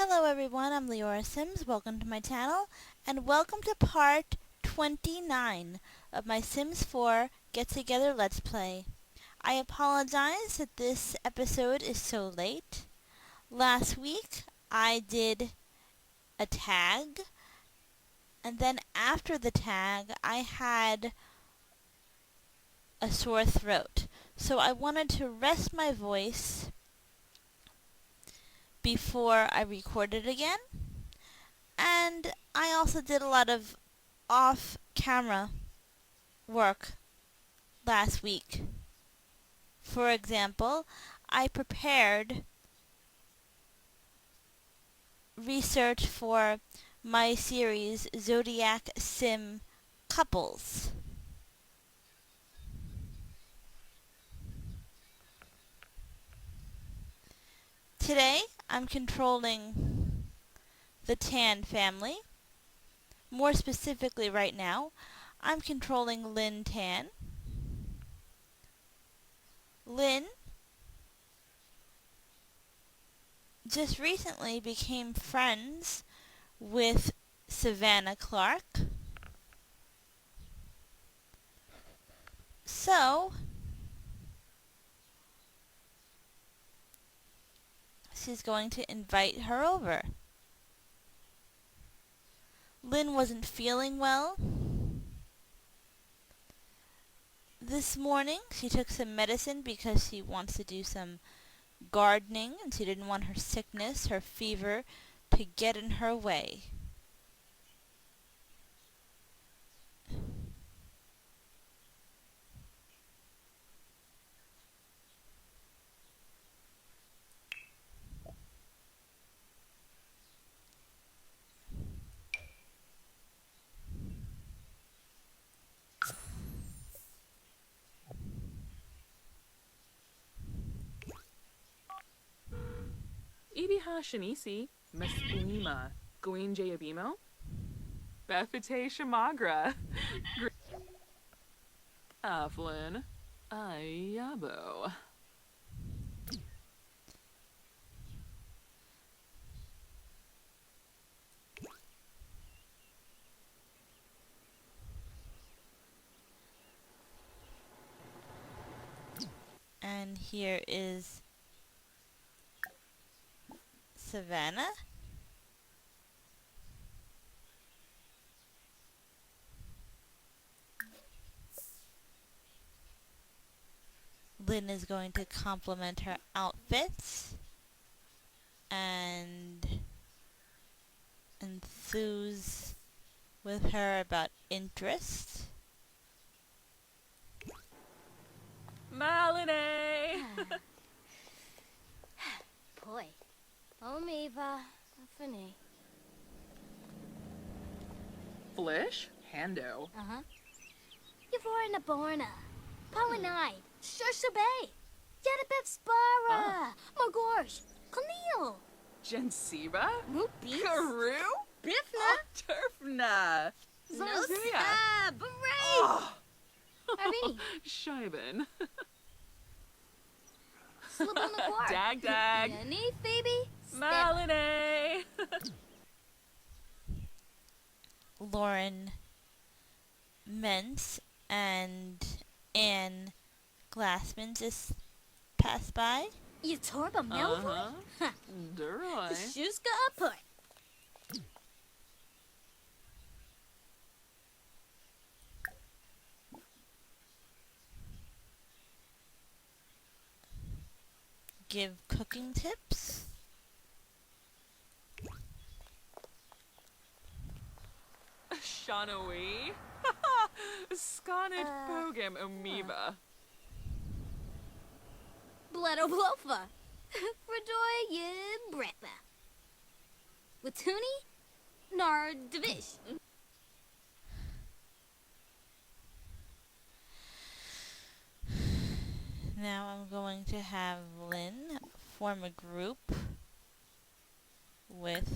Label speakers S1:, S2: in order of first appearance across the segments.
S1: Hello everyone, I'm Leora Sims. Welcome to my channel, and welcome to part 29 of my Sims 4 Get Together Let's Play. I apologize that this episode is so late. Last week I did a tag, and then after the tag I had a sore throat. So I wanted to rest my voice before I recorded again. And I also did a lot of off-camera work last week. For example, I prepared research for my series Zodiac Sim Couples. Today, I'm controlling the Tan family. More specifically right now, I'm controlling Lynn Tan. Lynn just recently became friends with Savannah Clark. So, she's going to invite her over. Lynn wasn't feeling well this morning. She took some medicine because she wants to do some gardening and she didn't want her sickness, her fever, to get in her way.
S2: Ibiha Shanisi, Mesplima, Gween Jayabimo, Befite Shamagra, Aflin, Ayabo.
S1: And here is Savannah. Lynn is going to compliment her outfits and enthuse with her about interest.
S2: Malinee!
S3: Boy. Omiva. Funny.
S2: Flish, Hando.
S3: Uh-huh. Yavorna Borna. Pawanai. Shushabay. Yadabib Spara. Magorsh. Camille.
S2: Jensiba,
S3: Rupees.
S2: Karoo,
S3: Bifna.
S2: Turfna,
S3: Nosa. Beret. Arvini.
S2: Shiben,
S3: Slibunakor.
S2: Dag Dag,
S3: Yanni, Phoebe.
S2: Malinee.
S1: Lauren Mentz and Anne Glassman just passed by.
S3: Yatorba Melvoy.
S2: Duroy.
S3: Shuska Upper.
S1: Give cooking tips.
S2: Shanawi. Sconnet Bogam Omiva.
S3: Bledo Blofa. Fredoy Yin Bretla. Watuni. Nar Divish.
S1: Now I'm going to have Lynn form a group with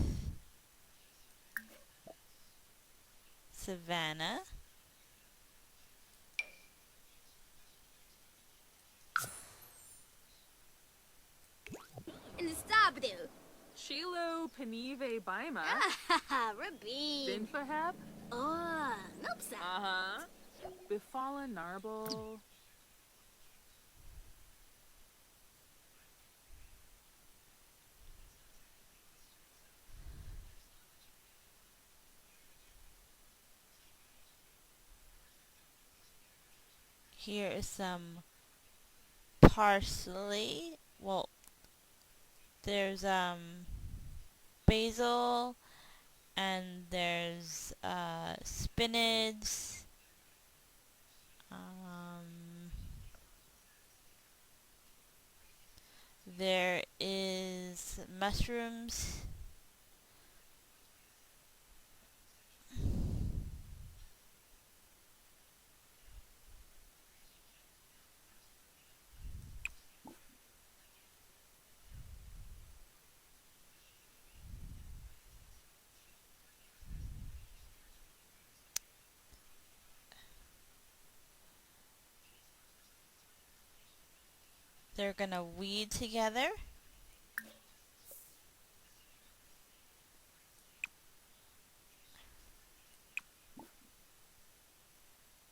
S1: Savannah.
S3: And the Stabdu.
S2: Shilo Panive Baima.
S3: Rabin.
S2: Binfaheb.
S3: Oh, Nopsa.
S2: Uh-huh. Bifala Narble.
S1: Here is some parsley. Well, there's basil, and there's spinach. There is mushrooms. They're gonna weed together.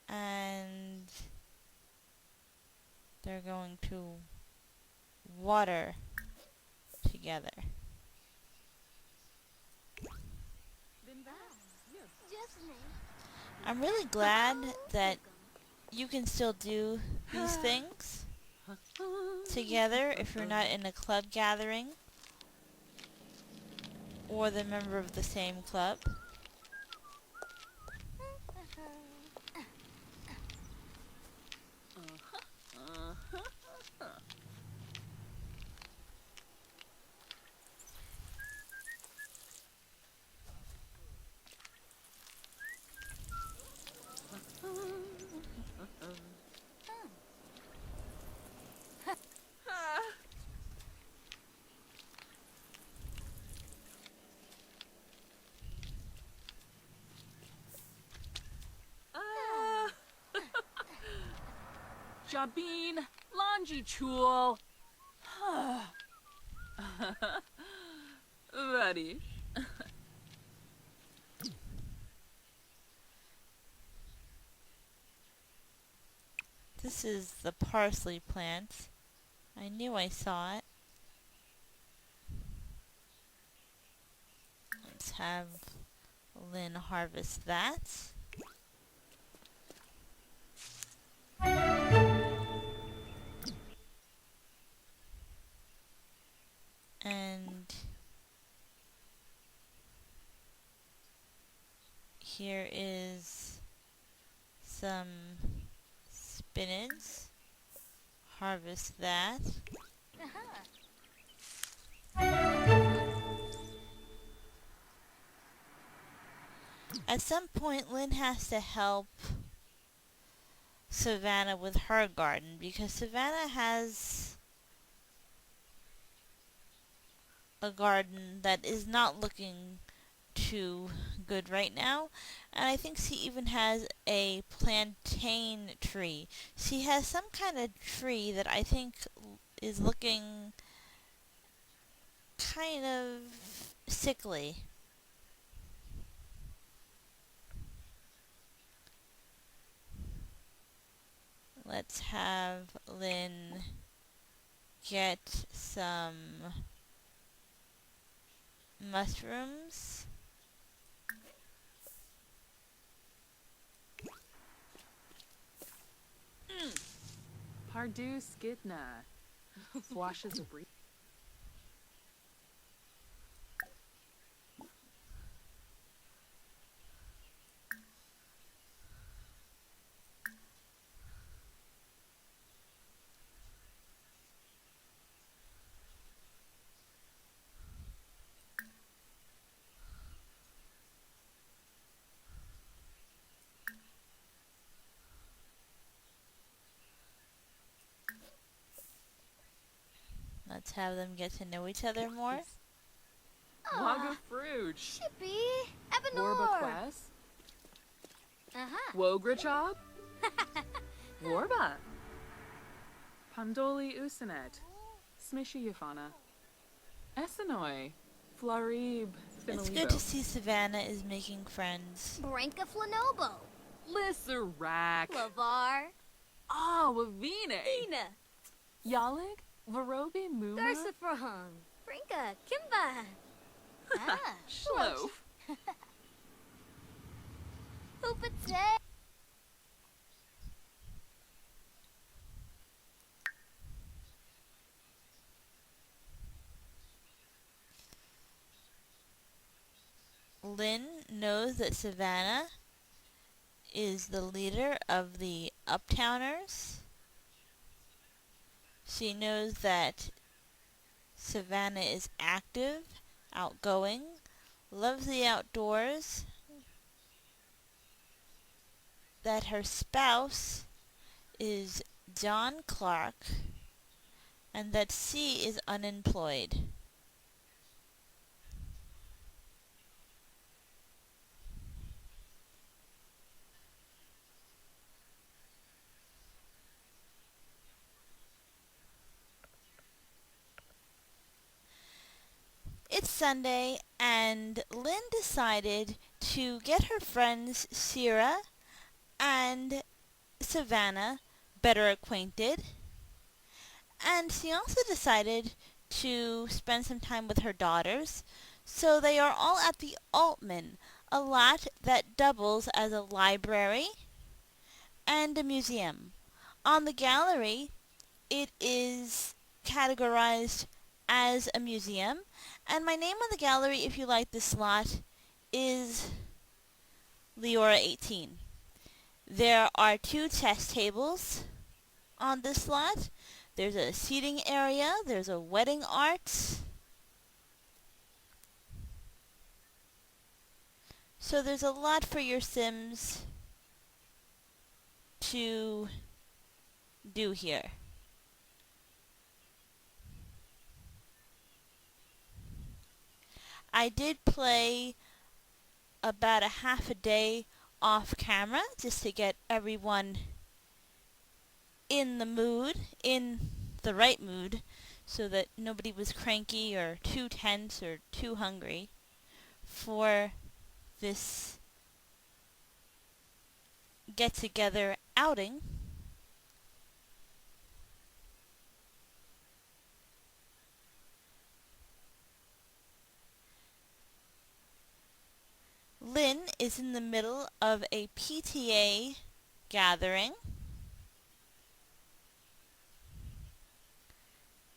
S1: And they're going to water together. I'm really glad that you can still do these things together if you're not in a club gathering or the member of the same club.
S2: Jabin Lanji Chul. Buddy.
S1: This is the parsley plant. I knew I saw it. Let's have Lynn harvest that. And here is some spinach. Harvest that. At some point, Lynn has to help Savannah with her garden because Savannah has a garden that is not looking too good right now, and I think she even has a plantain tree. She has some kind of tree that I think is looking kind of sickly. Let's have Lynn get some mushrooms.
S2: Pardu Skidna. Swashes a brief.
S1: Let's have them get to know each other more.
S2: Waga Fruge.
S3: Shippy.
S2: Warba
S3: Ebenor.
S2: Quest.
S3: Uh-huh.
S2: Wogrichob. Warba. Pandoli Usanet. Smishy Yafana. Essenoi. Flarib.
S1: It's good to see Savannah is making friends.
S3: Branka Flanobo.
S2: Lissarak.
S3: Lavar.
S2: Ah, Wavine.
S3: Ina.
S2: Yalig. Varobi Muma.
S3: Garsafrahang. Brinka. Kimba. Ah.
S2: Shlof.
S3: Hoopate.
S1: Lynn knows that Savannah is the leader of the Uptowners. She knows that Savannah is active, outgoing, loves the outdoors, that her spouse is John Clark, and that C is unemployed. It's Sunday, and Lynn decided to get her friends Sierra and Savannah better acquainted, and she also decided to spend some time with her daughters, so they are all at the Altman, a lot that doubles as a library and a museum. On the gallery, it is categorized as a museum, and my name on the gallery, if you like this slot, is Leora 18. There are 2 chess tables on this slot. There's a seating area, there's a wedding art. So there's a lot for your Sims to do here. I did play about a half a day off camera just to get everyone in the mood, in the right mood, so that nobody was cranky or too tense or too hungry for this get-together outing. Lynn is in the middle of a PTA gathering.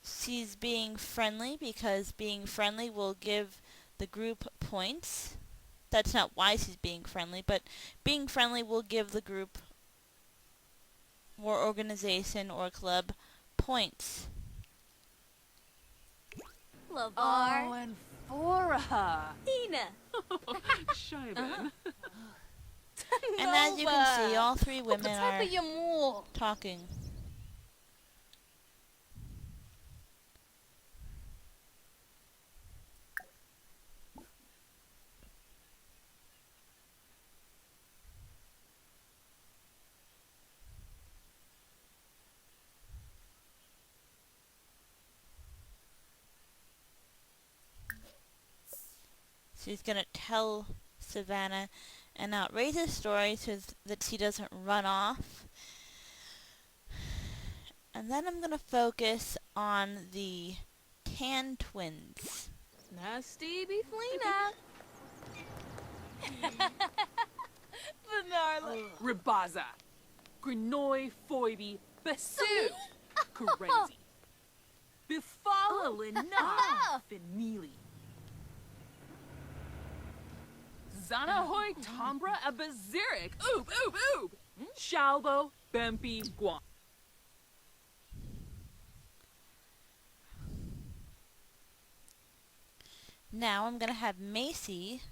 S1: She's being friendly because being friendly will give the group points. That's not why she's being friendly, but being friendly will give the group or organization or club points.
S3: Lavar.
S2: Oh, and Fora.
S3: Ina.
S2: Shivan.
S1: And as you can see, all 3 women are
S3: Yamul.
S1: talking. She's gonna tell Savannah an outrageous story so that she doesn't run off. And then I'm gonna focus on the Tan twins.
S2: Nasty Beeflina.
S3: Vanarla.
S2: Ribaza. Grenoi Foibi. Besu. Crazy. Bifala Lina. Finili. Zanahoy Tombra Abazirik. Oob, oob, oob. Shalbo Bempi Guam.
S1: Now I'm gonna have Macy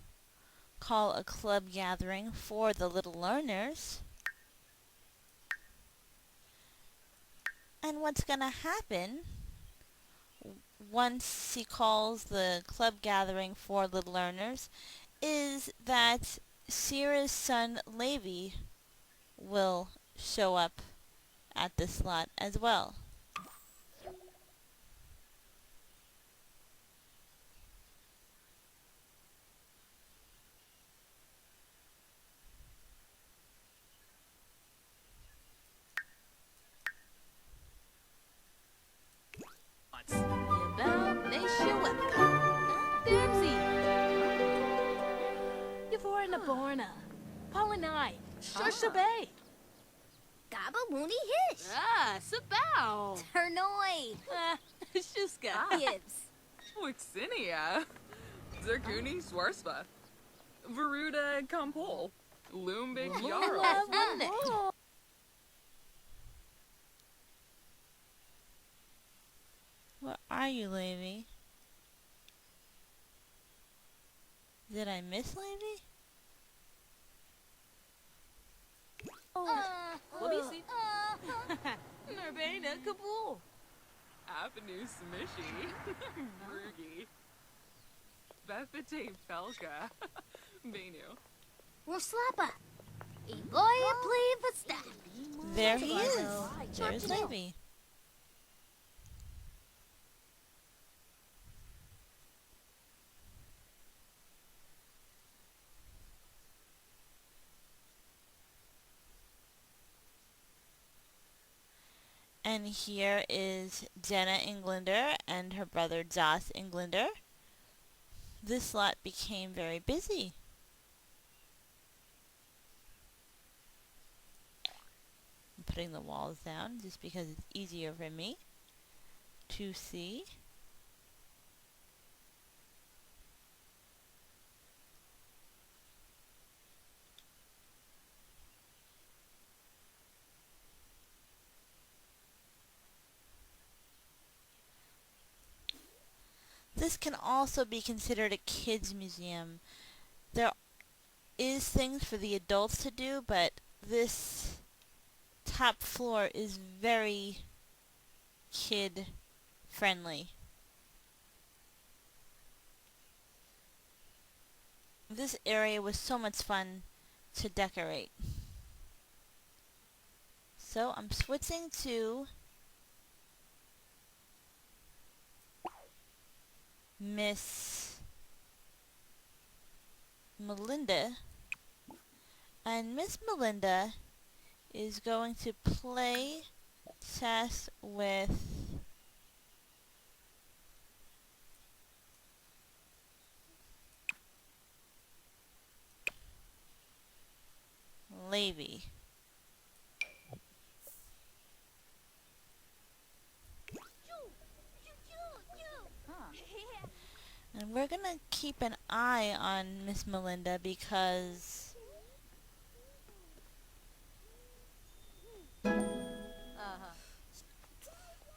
S1: call a club gathering for the little learners. And what's gonna happen once she calls the club gathering for little learners is that Sierra's son Levi will show up at the slot as well.
S2: nai. Shushabay.
S3: Gaba woony hish.
S2: Ah, sabao.
S3: Ternoi.
S2: Shuska.
S3: Gibbs.
S2: Wixinia. Zerguni Swarspa. Veruda Kampol. Lumbig Jarl.
S1: Where are you, Levy? Did I miss Levy?
S2: Wabisi. Nervena Kabul. Avenue Smishy. Rugi. Bethate Felka. Benu.
S3: Roslapa. Eboy play but stack.
S1: There he is. There's Levy. And here is Jenna Englander and her brother Joss Englander. This lot became very busy. I'm putting the walls down just because it's easier for me to see. This can also be considered a kids museum. There is things for the adults to do, but this top floor is very kid friendly. This area was so much fun to decorate. So I'm switching to Miss Melinda, and Miss Melinda is going to play chess with Levy. And we're gonna keep an eye on Miss Melinda because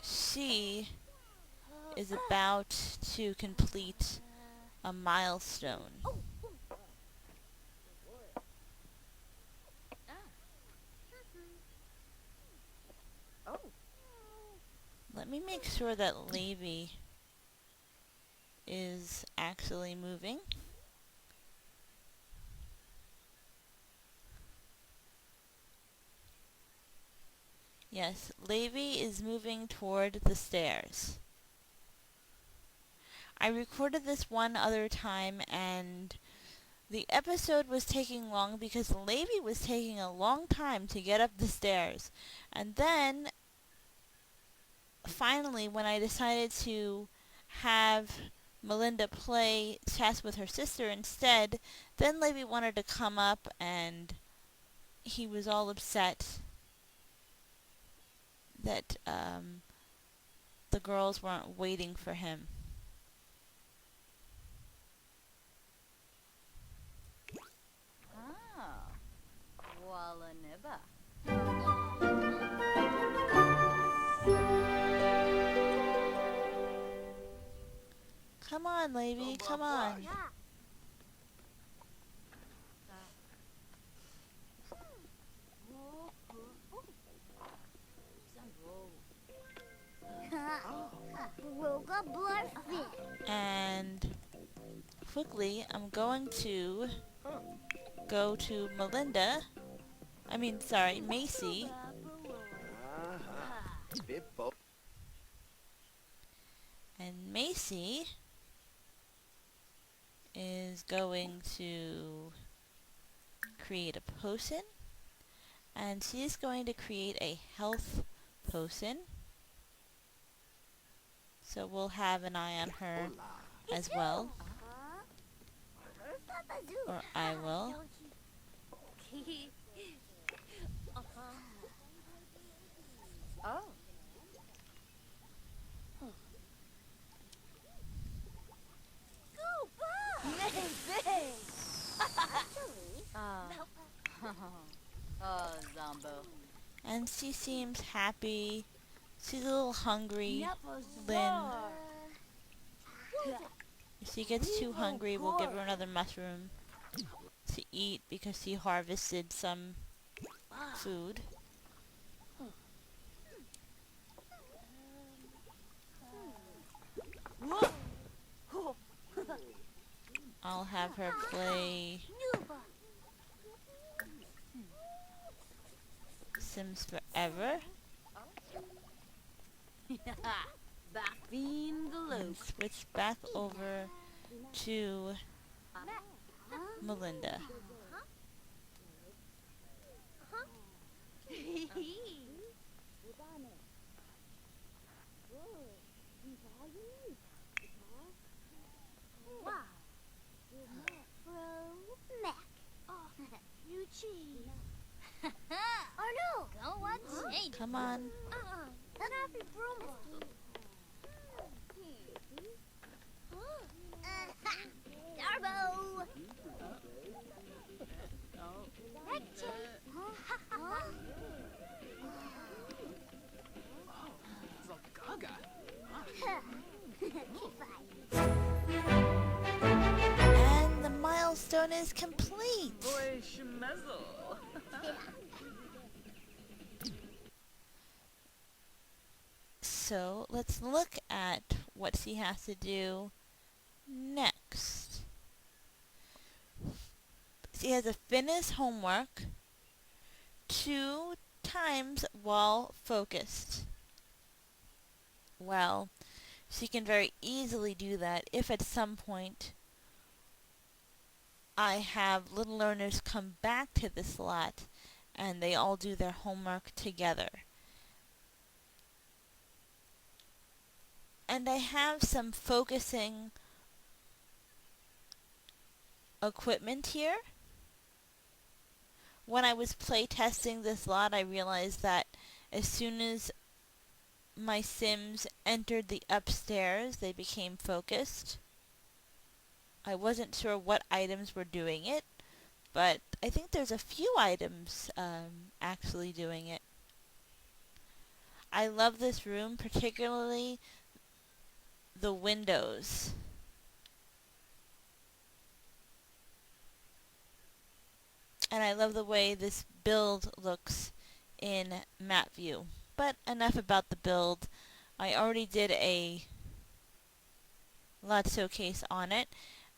S1: she is about to complete a milestone. Let me make sure that Levy is actually moving. Yes, Levy is moving toward the stairs. I recorded this one other time and the episode was taking long because Levy was taking a long time to get up the stairs. And then finally, when I decided to have Melinda play chess with her sister instead, then Levy wanted to come up and he was all upset that the girls weren't waiting for him.
S3: Walla nibba.
S1: Come on, Levy, come on. And quickly, I'm going to go to Macy. And Macy is going to create a potion. And she's going to create a health potion. So we'll have an eye on her as well. Or I will.
S3: Oh. Oh, Zombo.
S1: And she seems happy. She's a little hungry. Lynn. If she gets too hungry, we'll give her another mushroom to eat because she harvested some food. I'll have her play Sims Forever
S3: Baffin
S1: and
S3: Galoop.
S1: switch back over to Melinda.
S3: Arno! Go what? Change.
S1: Come on.
S3: Then happy broom. Darbo!
S2: Gaga.
S1: And the milestone is complete.
S2: Boy schmezzle.
S1: So let's look at what she has to do next. She has to finish homework 2 times while focused. Well, she can very easily do that if at some point I have little learners come back to this lot and they all do their homework together. And I have some focusing equipment here. When I was playtesting this lot, I realized that as soon as my Sims entered the upstairs, they became focused. I wasn't sure what items were doing it, but I think there's a few items actually doing it. I love this room, particularly the windows. And I love the way this build looks in map view. But enough about the build. I already did a lot showcase on it.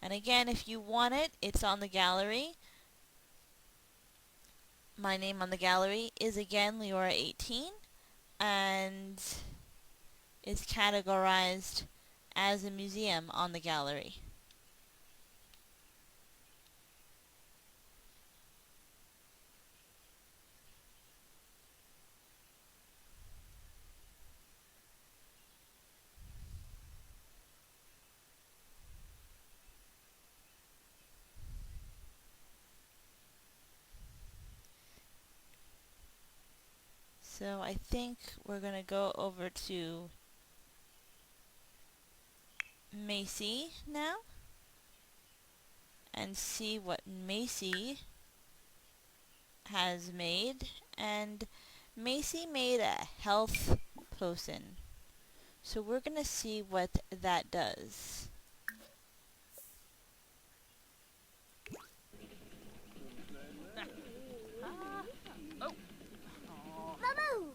S1: And again, if you want it, it's on the gallery. My name on the gallery is again Leora18 and is categorized as a museum on the gallery. So I think we're going to go over to Macy now and see what Macy has made. And Macy made a health potion. So we're going to see what that does.
S3: Mamu!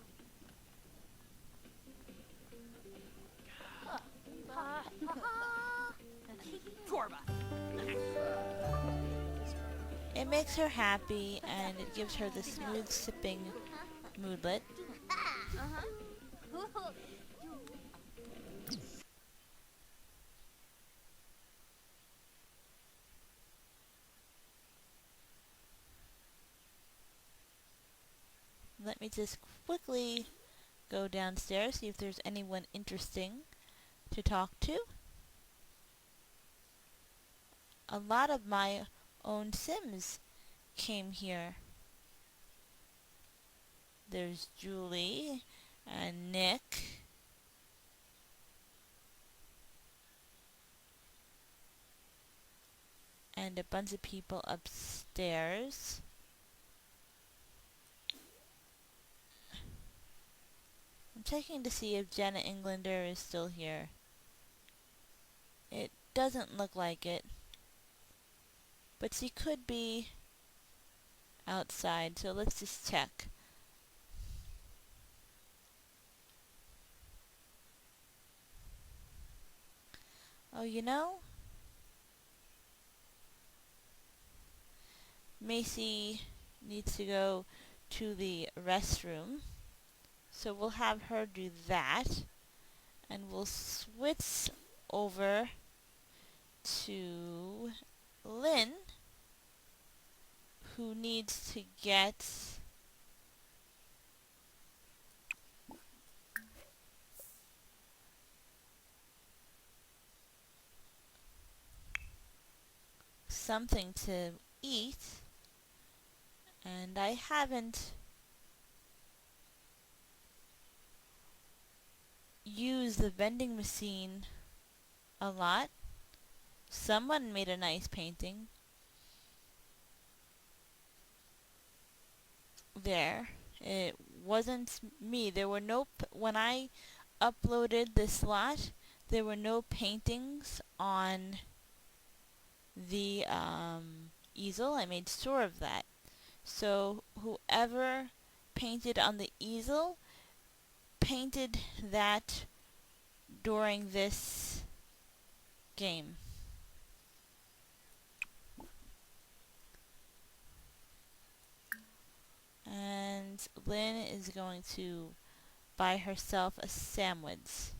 S2: Torba.
S1: It makes her happy and it gives her the smooth sipping moodlet. Let me just quickly go downstairs, see if there's anyone interesting to talk to. A lot of my own Sims came here There's Julie and Nick. And a bunch of people upstairs. I'm checking to see if Jenna Englander is still here. It doesn't look like it. But she could be outside, so let's just check. Oh, you know, Macy needs to go to the restroom, so we'll have her do that, and we'll switch over to Lynn, who needs to get something to eat, and I haven't used the vending machine a lot. Someone made a nice painting. There. It wasn't me. There were no... when I uploaded this slot, there were no paintings on the easel. I made sure of that. So whoever painted on the easel painted that during this game. And Lynn is going to buy herself a sandwich.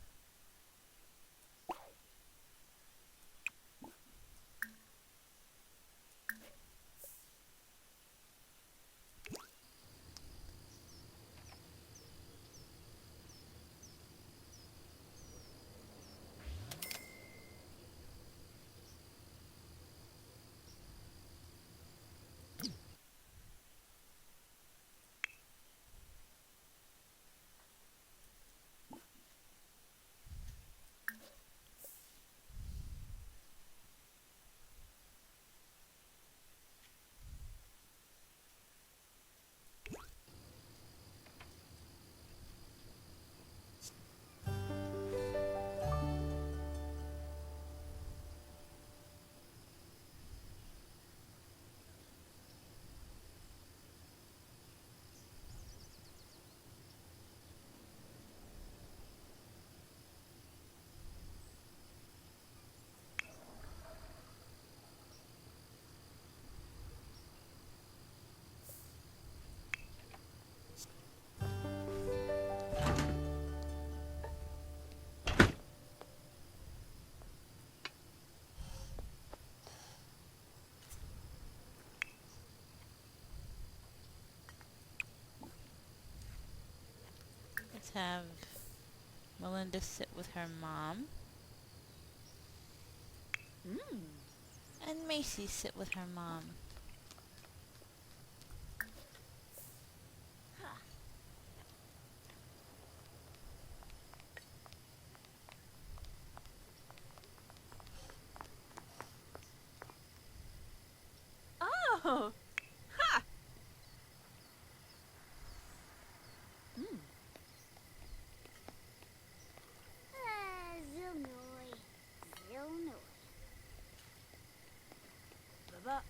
S1: Let's have Melinda sit with her mom. And Macy sit with her mom.
S2: Oh! Ha!
S3: Zilnoy. Zilnoy.
S2: Baba.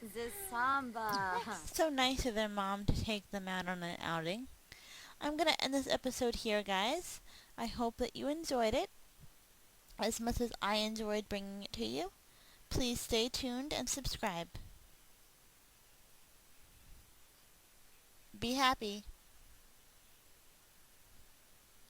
S3: Zisamba.
S1: So nice of their mom to take them out on an outing. I'm going to end this episode here, guys. I hope that you enjoyed it as much as I enjoyed bringing it to you. Please stay tuned and subscribe. Be happy.